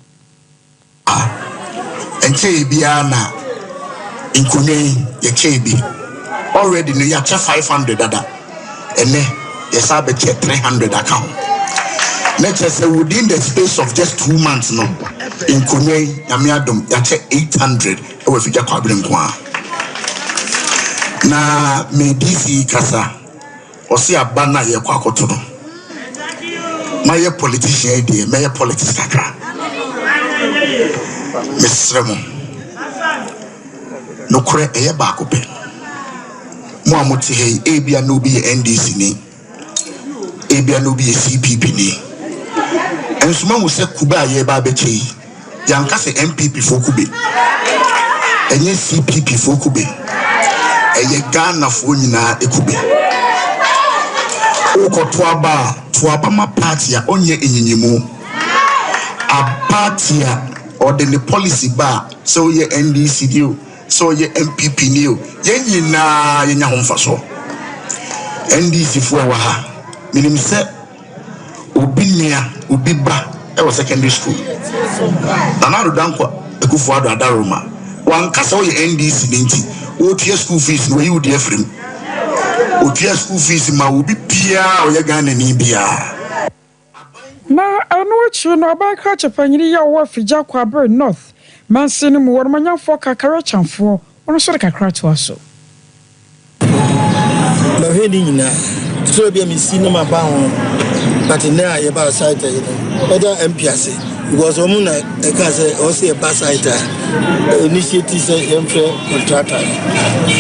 And Biana in Kune, ye KB already no yacha 500 and then yes, I bet 300 account. Let's say within the space of just 2 months, no in Kune, Yamiadum, yacha 800 with Jacobin Kwa. Na me DC Kasa. Osi abana ye kwa kotono my politician dey my politics kakra mesremo no kure eye ba ko pe mo amoti he ebia no bi NDC ni ebia no bi CPP ni ensuma mo se kuba ye ba be chei yanka se MPP fo kube enye CPP fo kube eye Ghana fo nyina ekube Oko tuaba ma party ya onye enyinyemu a party ya or the policy ba so ye NDC dio so ye MPP dio ye nyina ye nya homfa so NDC fo wa ha minim se obinia obiba e was secondary school na do dankwa ekufo ado adaroma wan kasa wo ye NDC ninti wo tie school fees no you dey free Otia school fees ma ubi pia oye Ghana ni bia.
Na anu chi no ba ka chapanyiri ya wo Fija Kwaber North. Man sinu mu wor manyafo kakara chamfo. Ono so kakara to aso.
Na hedi nyina. So bia mi sinu ma ba ho. But na ye ba site you know. Other MPS because omuna e ka say o say ba site initiative say emfre contractor.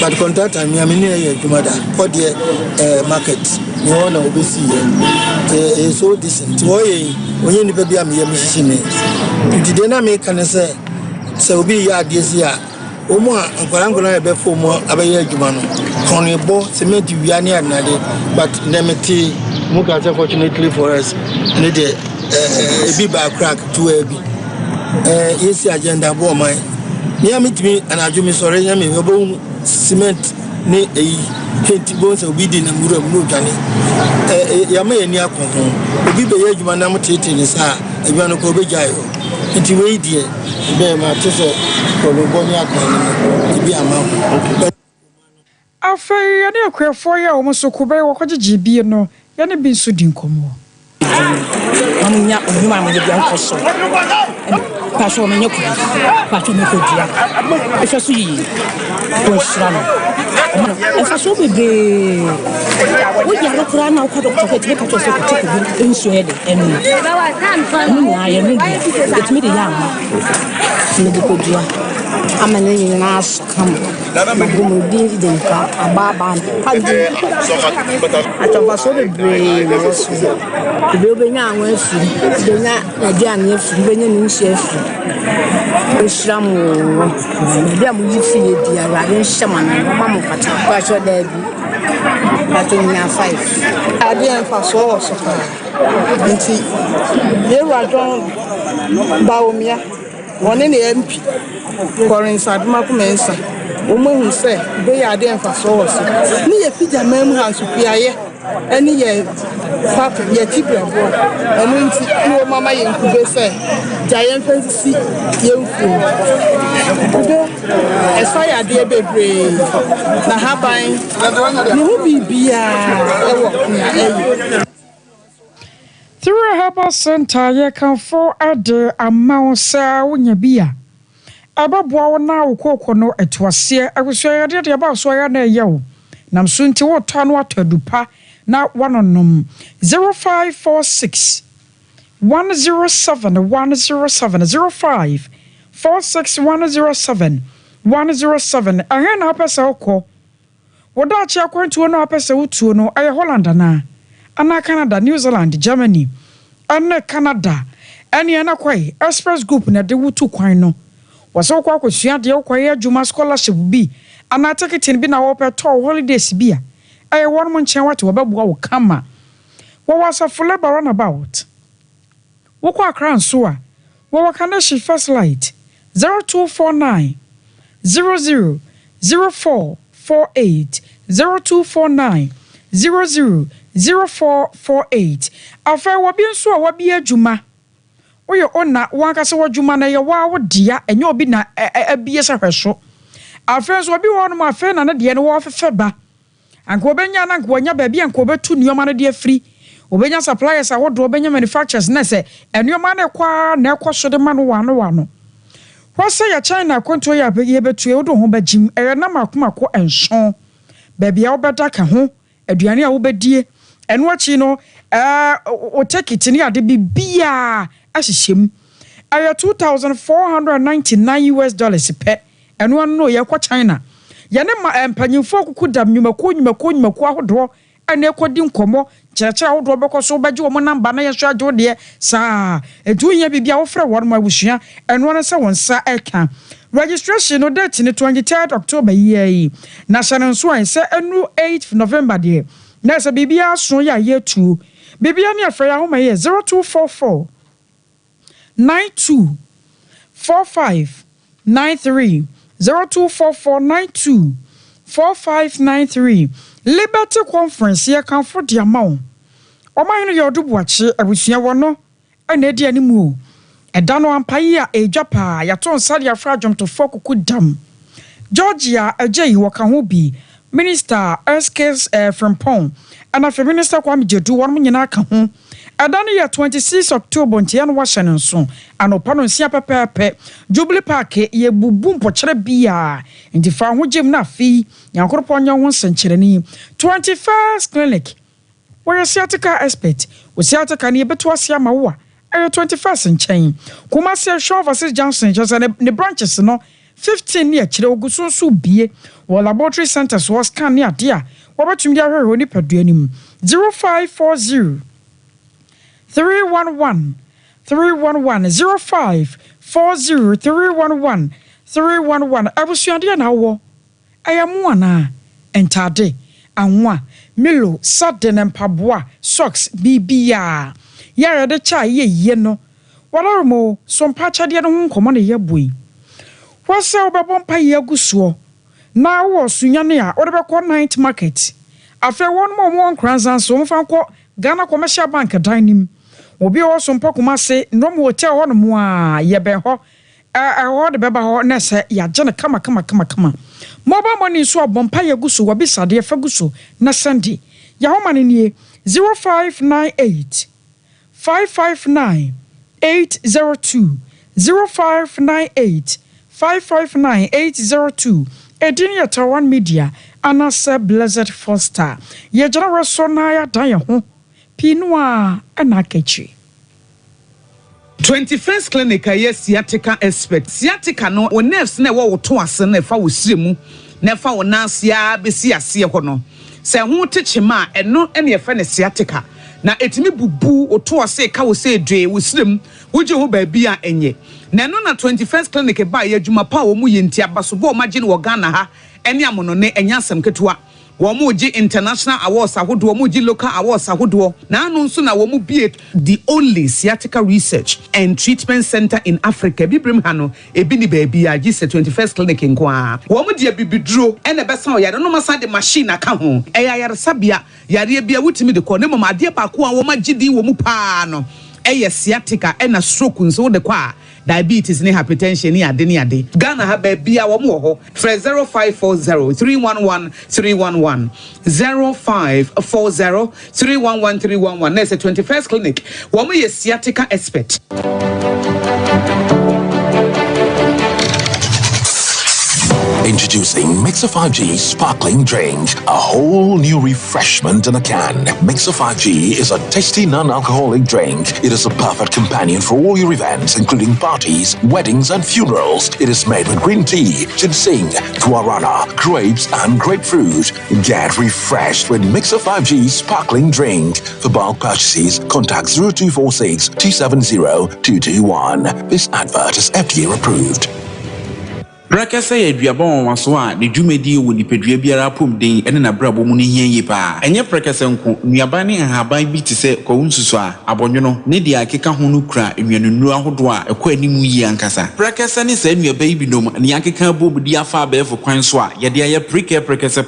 But contractor me amini e jumada. For the market. You want to obesi e so decent. Oye onye ni bia me yemi hihime. Dide na me kan say obi ya adesi a omo ankwara e be fo mo abaye adwuma no. Kono ebo se me di wia ne anade but nemeti muka fortunately for us need a big crack to a bit. Yes, agenda bo my near meet me and I do me sorry, yammy, cement ne a 20 bones of weeding and Muru Johnny. Yamay near Congo. The Biba Yajumanam Tate is a Yanokobe Jayo. nti we die be ma te se ologboni akwan bi ama
afei ane akwefo ya wo so ko be wo kwagye bi no ya ne bi nso di nkomo
amunya ohuma amunya bi ankoso pasho menye ku pasho me ko dia ehwe so yi ko shira no esa so bebe wo ya no kura na ko doctor ke ko so ko ko nso ye de enu na ya no bi etimi de ya ma me de ko dia amane ni na skam gumu bi de nka ababa haje ataba so bebe na wo so bebe nya anwa afi benya aduane afi benya ni nhyia afi osram bebe amu yifi ye dia ra nhyama na mama mo pata kwa so da bi atonya 5 adien fa so so fa nti ye wa don baomia woni ne MP Collins Admakumensa omo hu se be ya adien fa so so ni ye pija mem hansu piaye eni ye pak ye tibrabo enu nti no mama ye nkube se giant fancy ye mfu do eso ya de bebre na haban ni hu bibia ewo na eyi
through a herbal center ye kan for ade amount sa wonya bia ababoa wo na wo kokko no etoase aguso ya de ba so ya na ye wo nam so nti wo to no atadupa na wanonom 0546 107 107 0546 107 107 ahwe na apesa okọ woda achi akwantuo no apesa wutuo no aye Holland na ana Canada New Zealand Germany ana Canada ani na kwai express group na de wutu kwan no waso kwa kwasua de kwai adwuma scholarship bi ana ticket bi na wo peto holidays bi a aye won mo nchen wate wobabua wo kama wo wasafo labor runabout wo kwa Accra nso a wo wakana shi first light 0249 00 0448 0249 00 0448 afa wo bi nso a wo bi adwuma oyo ona wankase wo adwuma na ye wa wo dia enye obi na abie se hweso afa nso obi wo no afa na ne de no wo fefe ba anko obenya na anko nya ba bia anko betu nioma na de afri obenya suppliers a wodo obenya manufacturers na se enioma na kwa na ekoso de ma no wano wose ya China konto ya ye betu e wodo ho bagim e na makomako enson ba bia obeda ka ho aduane a wo bedie eno achi no o take it ni ade bibia ahyehyem aya $2,499 pe eno no ye kwa China yane ma empanyimfo kukuda nyumako ahodo ene ekodi nkomo kyerekye ahodo bekoso bagye wo namba na yeso agye de saa etunya bibia wo frɛ won ma busua eno ne se wonsa eka registration no date ni 23rd October year national so an se enu 8th November de na se bibia so ya yetu bibia ne afra ya homa ye 0244 92 4593 024492 4593 Liberty Conference ye kan for dia mawo oman no yodubuache abusua wono ene dia nimu eda no ampaye a ejapa ya ton sade afra adwomto fokuku dam Georgia ajeyi woka ho bi Minister SK from Pong and after Minister Kwame Jedu won nyina ka ho eda no ye 26 October ntia no wahye no so anopano nsia pepepe Jubilee Park ye bubu mpokere bia ndifa ho gem na afi yankoropo nya ho senkyereni 21st clinic where sciatica expert we sciatica ne beto asia mawo a 21st nchen kuma se show versus Johnson just ne branches no 15 ne akire ogusunsu bie wo laboratory centers was scan ne ade a wobatumi ahwehwe ni paduanim 0540 311 0540 311 311 abusuade na wo ayamu ana entade anwa milo sadden mpaboa socks bibia yare de cha ye no walormo Sompa chade no nkomo ne yeboi wose obebompa ye agusuo na wo sunyane a odebekọ night market afa won mo kranzan so mfa nkọ Ghana Commercial Bank dining obi o Sompa Kumase ndom hotel ho no mu a ye be ho ho de beba ho na se ya je ne kama mobile money so bompa ye guso wo bisade ye fa guso na Sunday ya ho mane nie 0598 559 802 0598 559 802 Edin ya Tawan Media anasa Blessed Foster ye jara so na ya dan ye ho pinua anakechi
21st clinic yes sciatica expert sciatica no o nerves na wo to ase na fa wo siremu na fa wo nansia besi ase ho no se ho techema eno ene fa ne sciatica na etimi bubu o to ase ka wo se dwe wo sirem wo je ho ba bia enye na no na 21st clinic ba ye adwuma pa wo mu ye ntia baso bo ma gine wo Ghana ha ene amono ne enya asem ketua wo ji international awards ahodo wo ji local awards ahodo na anu nso na wo mu bie the only sciatica research and treatment center in Africa bibrim ha no ebi ni ba bia gi se 21st clinic nko a wo mu de bibiduro ene besa o yare no masa de machine aka ho yare sabia yare bia wutimi de ko ne mama ade pa ko a wo ma gidi wo mu pa no sciatica ena stroke nso de kwa diabetes ni hypertension ni ade Ghana ha ba bia wo mo ho 0540 311 311 0540 311 311 na 21st clinic wo mo sciatica expert.
Introducing Mixer 5G Sparkling Drink, a whole new refreshment in a can. Mixer 5G is a tasty non-alcoholic drink. It is a perfect companion for all your events, including parties, weddings, and funerals. It is made with green tea, ginseng, guarana, grapes, and grapefruit. Get refreshed with Mixer 5G Sparkling Drink. For bulk purchases, contact 0246 270 221. This advert is FDA approved.
Brakasa ye duabon waso a ne dwumedi wo nipadua biara pom den ene na brabo mu ne hia yi pa enye brakasa nko nuaba ne haban bi te se ko nsusu a abonwono ne dia akeka ho no kura enwanunu ahodo a ekwa animu yi ankasa brakasa ne sa nuaba yi binom ne akeka bobudi afa abefo kwan so a ye dia ye brakasa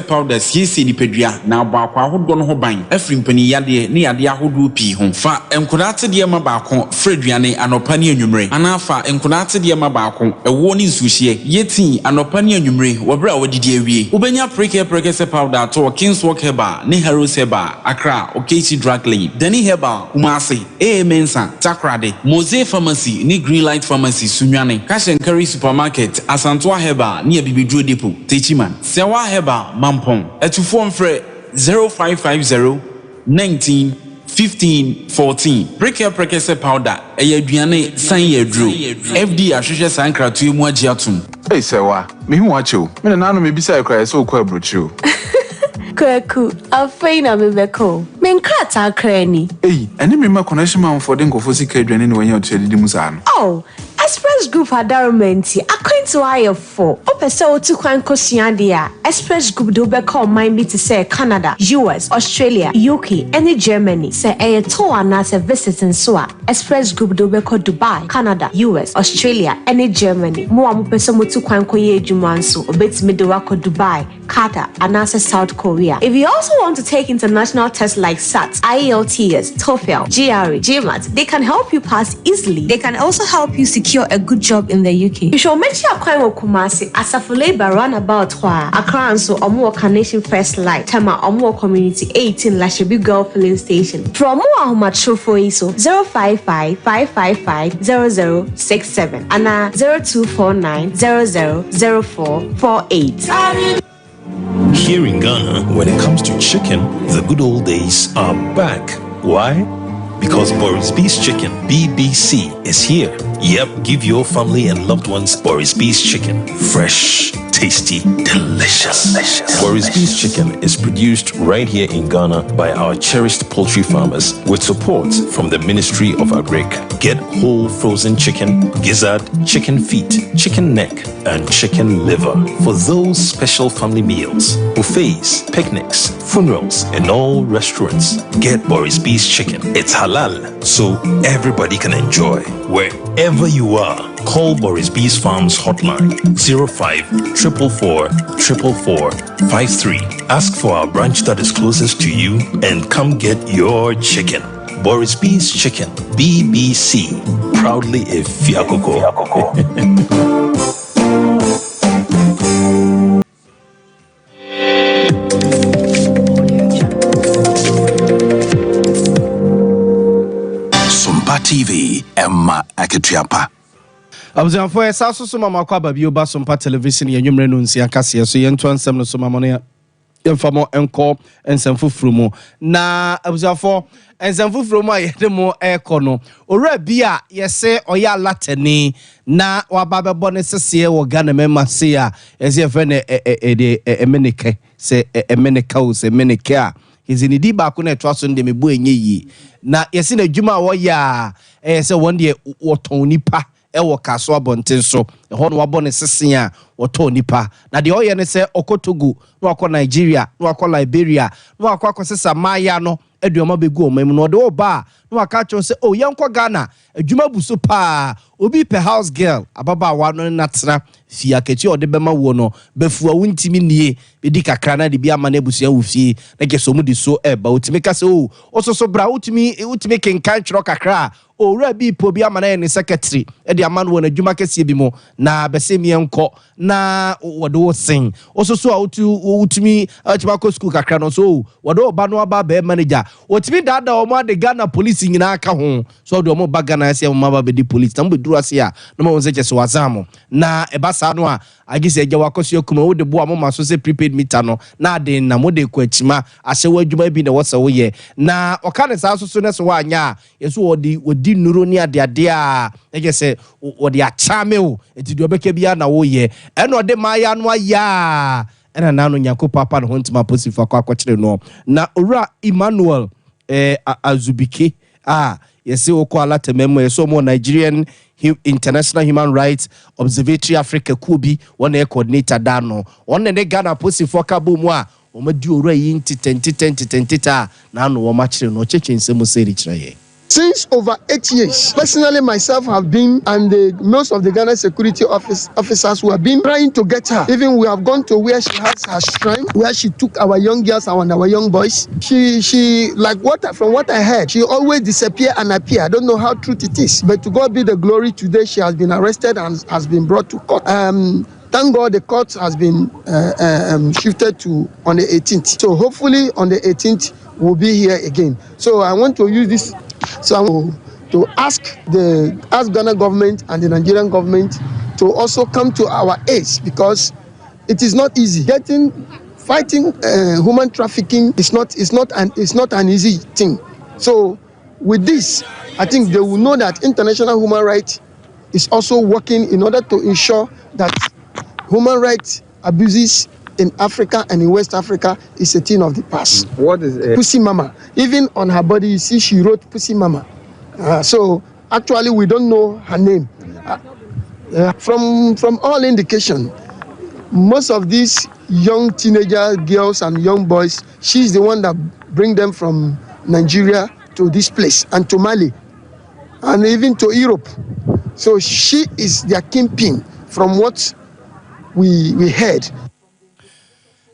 powder siesi nipadua na abakwa ahodo no ho ban afri mpani yade ne yade ahodo pi ho fa enkodate de ma baako freduane anopa ne anwumre anafa enkodate de ma baako woni nsuhie yeti anopa ne anwumre wobra wodidi awie ubenya prekese powder to Kingswalk Herbal ne Heroes Herbal Accra Okesi Drug Lane Dani Herbal Kumasi Mensa Takrade Mose Pharmacy ne Greenlight Pharmacy Sunwane Kashenkari Supermarket Asantwa Herbal ne Bibidro Depot Techiman Sewa Herbal Mampong etufo mfre 0550 19 15-14 prekese powder aduane san yedru FD ahwehwe sankratu mu agiatum
sewa me hu acho me na no me bisa ekra so kwa brochu
Kwaku afeina mebeko menkrata krani
eni me ma connection man for den kofo sika aduane ne wanya otedi musa no
Express Group Advertisements according to IF4 opese otu kwan kosua dia Express Group do be call mind be to say Canada, US, Australia, UK and Germany say to anase visiting so Express Group do be call Dubai, Canada, US, Australia and Germany mo amopese motu kwan koye adwuma nso obetimi de wako Dubai, Qatar anase South Korea. If you also want to take international tests like SAT, IELTS, TOEFL, GRE, GMAT, they can help you pass easily. They can also help you secure a good job in the UK. You should make sure you Kumasi Asafule Runabout Accra so Omo Carnation First Light Tema Omo Community 18 Lashabi Girl Filling Station. From more mature for ISO 055 555 0067 and 0249 000448.
Here in Ghana, when it comes to chicken, the good old days are back. Why? Because Boris B's Chicken, BBC, is here. Yep, give your family and loved ones Boris B's Chicken. Fresh, tasty, delicious. Boris B's Chicken is produced right here in Ghana by our cherished poultry farmers with support from the Ministry of Agric. Get whole frozen chicken, gizzard, chicken feet, chicken neck, and chicken liver for those special family meals, buffets, picnics, funerals, and all restaurants. Get Boris B's Chicken. It's halal, so everybody can enjoy. Wherever you are, call Boris B's Farms hotline 05 444 444 53. Ask for our branch that is closest to you and come get your chicken. Boris B's Chicken, BBC, proudly a Fiakoko.
Sompa TV, Emma Aketiapa.
Abuzanfo esa so mama kwa ba bi oba Sompa television ye nwumre no nsia kase so ye nto ansem no so mama no yemfamo enko ensemfufuru mu na abuzanfo ensemfufuru mu ayede mu eko no ora bia yese oya latani na waba bebo ne sese wo Ghana mema se a yese fe ne emenike se emeneka o se emenike a izini di ba ko na etwa so nde mebu enye yi na yese na adwuma wo ya se won de woton nipa ewo kaso abonten so ho no wabo ne sesen a woto nipa na de oye ne se okotogu no akọ Nigeria no akọ Liberia no akọ sesa maya no aduoma begu omam no de oba no aka cho se o yenkọ Ghana adwuma buso pa obi pe house girl ababa wa no natena fia keti ode bema wo no befua wuntimi nie bedi kakra na de bia ma na busua wo fie na geso mu di so eba otimi ka se o ososo bra utimi kenkan twro kakra owura bi po bi amana ne secretary e de amana wona dwuma kese bi mo na besemi enko na wodo sen ososo a utimi achibako school kakra no so wodo oba no aba be manager otimi dada o ma de Ghana police nyina aka ho so do mo bagana ase mo ma ba be di police tambo duru ase a no mo nse kese wazamo na eba sa no a agise eja wakoso yakuma wo de bo amoma so se prepaid meter no na de na mo de ko achima ase wadwuma bi na wose wo ye na okane sa so ne so wanya yeso wodi nuro ni ade a ege se wodi achame o enti de obeke bia na wo ye eno de maya no aya ena nanu nyako papa no hontima posifa kwa kwakire no na owura Emmanuel Azubike yesi oko alata memo yeso mo Nigerian International Human Rights Observatory Africa kubi one coordinator dano one ne Ghana posifa ka bo mu a omadi owura yi ntitentita na no wo ma kire no cheche nsemo seri kire ye.
Since over 8 years, personally myself have been, and most of the Ghana security officers who have been trying to get her. Even we have gone to where she has her shrine, where she took our young girls and our young boys. She like from what I heard, she always disappear and appear. I don't know how true it is, but to God be the glory. Today she has been arrested and has been brought to court. Thank God the court has been shifted to on the 18th. So hopefully on the 18th we'll be here again. So I want to use this to ask the Ghana government and the Nigerian government to also come to our aid, because it is not easy. Fighting human trafficking is not an easy thing. So with this, I think they will know that international human rights is also working in order to ensure that human rights abuses in Africa and in West Africa is a thing of the past.
What is it?
Pussy Mama. Even on her body, you see she wrote Pussy Mama. So actually we don't know her name. From all indication, most of these young teenager girls and young boys, she's the one that bring them from Nigeria to this place and to Mali and even to Europe. So she is their kingpin from what we heard.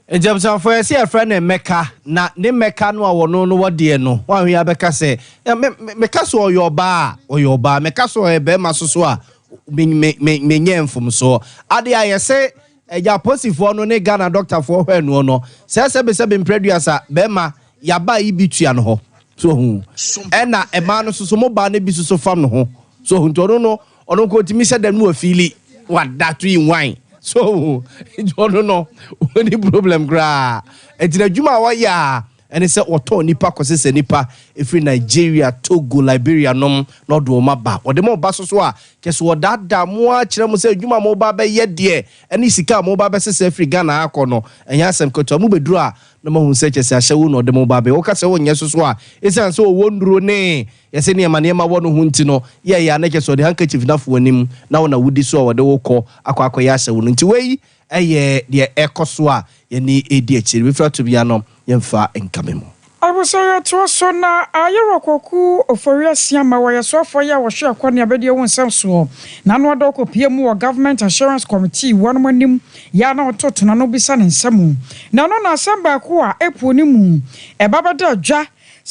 Ejabsan for ese friend Mecca na ne Mecca no awono no wode no wan hwe abeka se Mecca so oyoba Mecca so e be masoso a menye mfom so ade ayese eja posifo no ne Ghana doctor for hwe no se be mpreduasa be ma yaba ibitua no ho so hu ena e ma no so mo ba ne bi so fam no ho so hu ntono no ono ko timi se da no afili wadatu in wine. So, no, any problem, gra. And in a Juma waya, and it's a auto nipa causes nipa if in Nigeria, Togo, Liberia, not do maba, or the more basoswa, just what that damwa, Chiramus, Juma Moba, yet dear, and Isika Moba says free Ghana Akono, and Yasam Kotamu Dra, no more who says a shawun or the Mobabe, or Casso, Yasoswa, it's and so one drone. Yes, any manema one huntino, naked so the handkerchief enough when him now on a woody saw the woko, Aquacoyasa, wouldn't you way? Dear Ecoswa, any idiot, refer to Biano, Yemfa and Camimo.
I was to us so now. Ayrokoku of Foriasiama, where I saw for ya was sure Konya Bedia one self-swore. Nanwadoko PMO Government Assurance Committee, one morning, Yana Totananobisan and Samu. Nanona Samba Kua, Eponimu, a Babada Ja.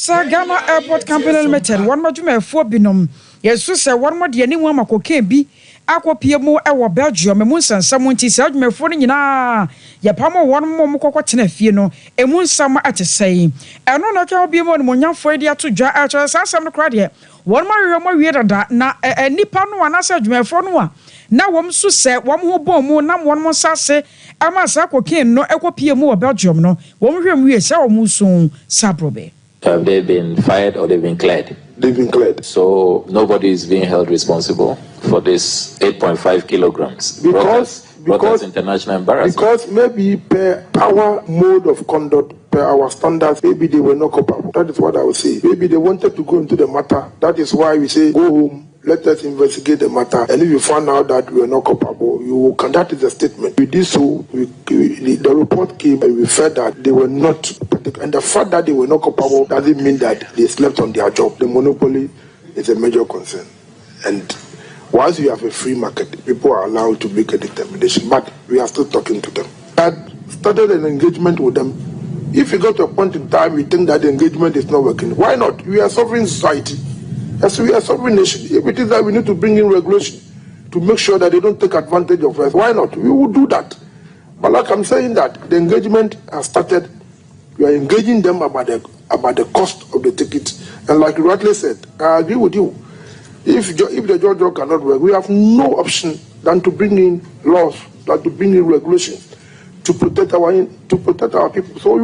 Ghana Airport Company Limited, one more jume for binom. Yes, so one more the anyone mako can be. Aqua Piemo, our Belgium, a moons and someone tis out me for na. Ya pamo one more moko tenefino, a moon summer at a saying. And no, I can be more than for the to jar out as some crowd. One more weirder that na a nippon one answer me for no. Now one so say one who bomb nam one more sassy. Amasako kin no Aqua Piemo Belgium no. One we say musun sabrobe.
Have they been fired or they've been cleared?
They've been cleared.
So nobody is being held responsible for this 8.5 kilograms. Because international embarrassment.
Because maybe per our mode of conduct, per our standards, maybe they were not culpable. That is what I would say. Maybe they wanted to go into the matter. That is why we say go home. Let us investigate the matter. And if you find out that we are not culpable, you can. That is the statement. We did so. The report came and we felt that they were not. And the fact that they were not culpable doesn't mean that they slept on their job. The monopoly is a major concern. And once you have a free market, people are allowed to make a determination. But we are still talking to them. I started an engagement with them. If you go to a point in time, we think that the engagement is not working. Why not? We are a sovereign society. As we are a sovereign nation, if it is that we need to bring in regulation to make sure that they don't take advantage of us, why not? We will do that. But like I'm saying that the engagement has started. We are engaging them about the cost of the ticket. And like you rightly said, I agree with you. If the judge cannot work, we have no option than to bring in laws, than to bring in regulations to protect our people. So we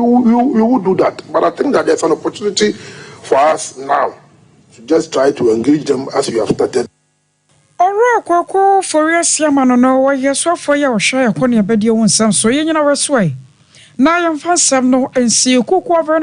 will do that. But I think that there's an opportunity for us now to just try to engage them as we have started.
Alright, Kwako for yes, Yamano, no, yes, for your share, Connie, Bedio, and some so you know, way. Now I'm fast, no, and see you cook over